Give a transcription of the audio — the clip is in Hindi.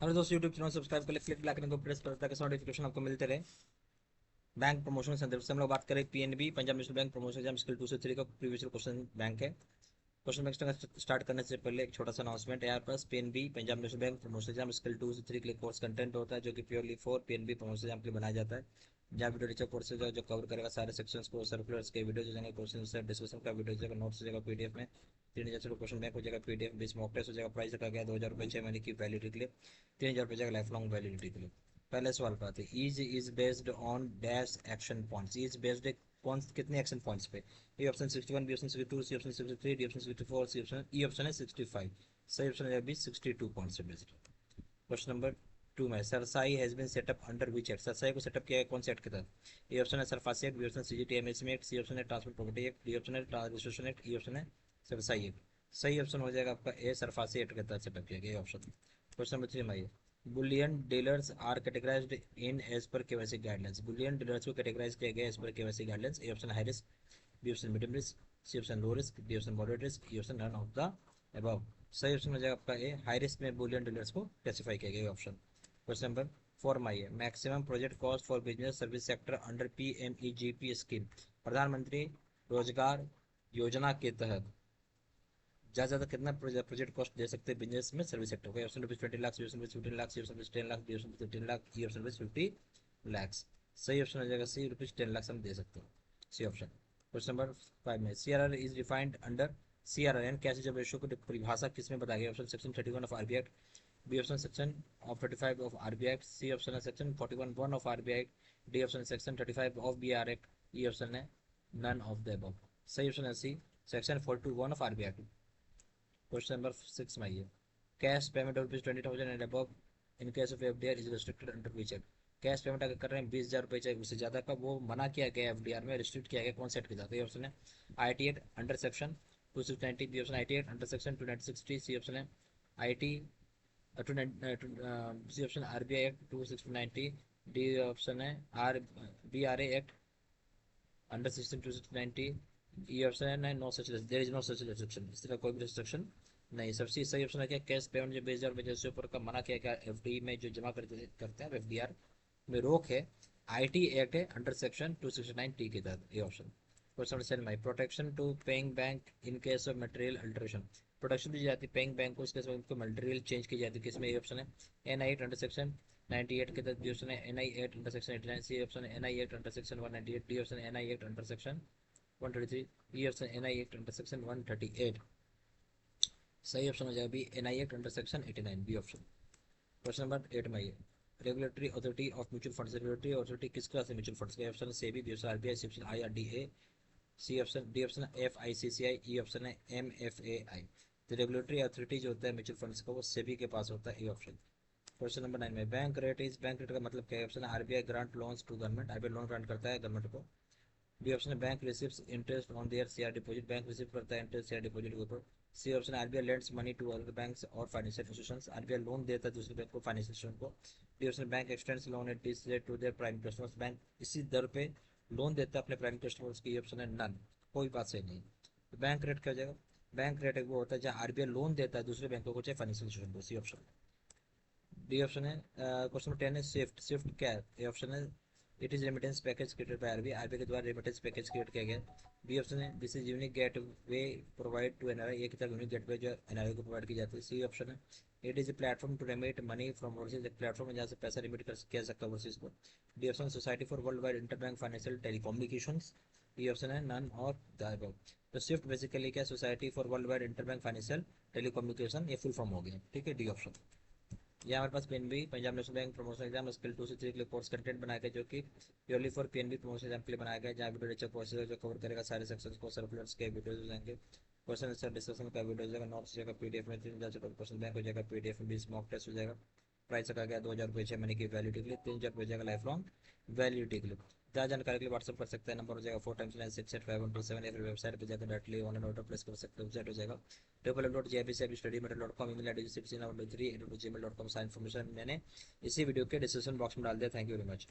हेलो दोस्तों, यूट्यूब चैनल सब्सक्राइब कर ले, क्लिक लाइकन को प्रेस कर ताकि नोटिफिकेशन आपको मिलते रहे। बैंक प्रमोशन संदर्भ से हम लोग बात करें PNB Punjab National Bank promotion exam skill 2 से 3 का प्रीवियस क्वेश्चन बैंक है। क्वेश्चन बैंक स्टार्ट करने से पहले एक छोटा सा अनाउंसमेंट है। यहाँ पर PNB Punjab National Bank promotion exam skill 2 से 3 के लिए कोर्स कंटेंट होता है जो कि purely for PNB promotion exam के लिए बनाया जाता है। जहाँ वीडियो टीचर कोर्स जो कवर करेगा सारे सेक्शंस को, सर्कुलर्स के वीडियो जाएंगे, क्वेश्चन डिस्कशन का वीडियो जाएगा, नोट्स जाएगा पीडीएफ में। 3000 क्वेश्चन बैंक हो जाएगा पीडीएफ, 20 मॉक टेस्ट हो जाएगा। प्राइस रखा गया 2000 रुपये 6 महीने की वैलिडिटी के लिए, 3000 रुपये जाएगा लाइफ लॉन्ग वैलिडिटी के लिए। पहले सवाल पर आते हैं। Is based on dash action points. Is based कौन कितने एक्शन पॉइंट्स पे? A option 61, B option 62, C option 63, D option 64, C option E option है 65। सही ऑप्शन है बी 62 पॉइंट्स से बेस्ड। क्वेश्चन नंबर 2 में CERSAI has been setup under which act? CERSAI को सेटअप किया है कौन से एक्ट के तहत? ए ऑप्शन है SARFAESI act, B option सीजीटीएमएसएमई act, C option है transport property act, D option है रजिस्ट्रेशन एक्ट, ई ऑप्शन है सरसाई एक्ट। सही ऑप्शन हो जाएगा आपका ए सरफासी एक्ट के तहत सेटअप किया गया ऑप्शन। क्वेश्चन नंबर 3 में आइए। Bullion dealers are categorised in as per KYC guidelines. Bullion dealers को कैटेगराइज किया गया as per KYC guidelines. A option high risk, B option medium risk, C option low risk, D option moderate risk, E option none of the above. सही ऑप्शन हो जाएगा आपका ए हाई रिस्क में बुलियन डीलर्स को क्लासिफाई किया गया ऑप्शन। क्वेश्चन नंबर 4 में आइए। Maximum project cost for business service sector under PMEGP scheme. प्रधानमंत्री रोजगार योजना के तहत ज़्यादा से ज़्यादा कितना प्रोजेक्ट कॉस्ट दे सकते हैं बिजनेस में सर्विस सेक्टर को? Option rupees 20 lakh, C option 15 lakh, C option 10 lakh, D option 15 lakh, E option 50 lakhs. सही ऑप्शन हो जाएगा सी रुपीज 10 लाख हम दे सकते हैं, सी ऑप्शन। क्वेश्चन नंबर 5 में CRR is defined under CRR and cash reserve ratio की परिभाषा किसमें बताई गई? Option section 31 of RBI act, B option section of 35 of RBI act, C option है section 41(1) of RBI act, D option section 35 of BR act, E option है नन ऑफ द अबव। सही ऑप्शन है C section 41 of RBI act. Question number 6 में आइए। Cash payment of ₹20,000 and above in case of FDR is restricted under which act? Cash payment अगर कर रहे हैं 20,000 रुपये चाहे उससे ज़्यादा का, वो मना किया गया एफडीआर में, रिस्ट्रिक्ट किया गया कौन सेट के साथ? ये ऑप्शन है IT act under section 2690, B option IT act under section 296, C option है IT C option RBI act 2690, D option है R BRA act under section 2690, ये ऑप्शन है no such, there is no such restriction. इस तरह कोई भी रिस्ट्रिक्शन नहीं। सबसे सही ऑप्शन है क्या? कैश पेमेंट जो 20,000 रुपये से ऊपर का मना किया गया एफडी में जो जमा करते हैं एफडीआर में रोक है। आईटी एक्ट है अंडर सेक्शन 269 टी के तहत, ये option. Question 7 my protection to paying bank in case of material alteration. Protection दी जाती है पेइंग बैंक को इसके उनको मटेरियल चेंज की जाती है किसमें? ये ऑप्शन है एनआई एक्ट अंडर सेक्शन 98 के तहत, बी ऑप्शन है NI act under section 89, C option है NI act under section 198, D option NI act under section 133, E option NI act under section 138। सही ऑप्शन हो जाएगा B NI act under section 89, B option. Question number 8 में ये regulatory authority of mutual funds. Regulatory authority किस क्लास है म्यूचुअल फंड्स के? Option SEBI, B option RBI, C option IRDA, C option D option FICCI, E option है एमएफएआई। तो रेगुलेटरी अथॉरिटी जो होता है म्यूचुअल फंड्स का वो सेबी के पास होता है, ए ऑप्शन। क्वेश्चन नंबर 9 में bank rate is, bank rate का मतलब क्या है? ऑप्शन है RBI grant loans to government, RBI loan grant करता है गवर्नमेंट को। बी ऑप्शन है bank receives interest on their CR deposit, bank receive करता है इंटरेस्ट सीआर डिपॉजिट के ऊपर। C option RBI lends money to other banks और फाइनेंशियल इंस्टीट्यूशंस, आरबीआई लोन देता है दूसरे बैंक को, फाइनेंशियल इंस्टीट्यूशन को। D option bank x tends loan at this rate to their prime customers, bank इसी दर पे लोन देता है अपने प्राइम कस्टमर्स की। ऑप्शन है नन, कोई बात सही नहीं। तो बैंक रेट क्या हो जाएगा? बैंक रेट एक वो होता है जहाँ आरबीआई लोन देता है दूसरे बैंकों को चाहे फाइनेंशियल इंस्टीट्यूशन को, सी ऑप्शन। डी ऑप्शन है क्वेश्चन नंबर 10 है स्विफ्ट। स्विफ्ट क्या है? ए ऑप्शन है it is remittance package created by RBI, RBI के द्वारा रेमिटेंस पैकेज क्रिएट किया गया। बी ऑप्शन है this is unique gateway provide to NRI, एक तरह यूनिक गेट वे जो एनआरआई को प्रोवाइड की जाती है। सी ऑप्शन है it is a platform to remit money from overseas, एक प्लेटफॉर्म है जहाँ से पैसा रिमिट कर किया सकता है ओवरसीज को। D option society for world wide interbank financial telecommunications, E option है नन और द अबव। तो स्विफ्ट बेसिकली क्या? Society for world wide interbank financial telecommunication, ये फुल फॉर्म हो गया, ठीक है, डी ऑप्शन। ये हमारे पास PNB Punjab National Bank promotion exam skill 2 से 3 के लिए कोर्स कंटेंट बनाया गया जो कि purely for PNB promotion exam के लिए बनाया गया, जहाँ वीडियो लेक्चर कोर्सेज जो कवर करेगा सारे सेक्शंस को, सर्कुलर्स के वीडियोज जाएंगे, क्वेश्चन आंसर डिस्कशन का वीडियो जाएगा, नोट्स जाएगा पीडीएफ में, 3000 से क्वेश्चन बैंक हो जाएगा पीडीएफ में, 20 मॉक टेस्ट हो जाएगा। प्राइस रखा गया 2000 रुपये 6 महीने की वैलिडिटी के लिए, 3000 रुपये जाएगा लाइफ लॉन्ग वैलिडिटी के लिए। ज़्यादा जानकारी के लिए व्हाट्सअप कर सकते हैं, नंबर हो जाएगा 4x9685127, या फिर वेबसाइट पर जाकर डायरेक्टली ऑनलाइन ऑर्डर प्लेस कर सकते हैं। वेबसाइट हो जाएगा www.jbcstudymetal.com, ईमेल एड्रेस 6913@gmail.com। सारी इन्फॉर्मेशन मैंने इसी वीडियो के डिस्क्रिप्शन बॉक्स में डाल दिया। Thank you very much.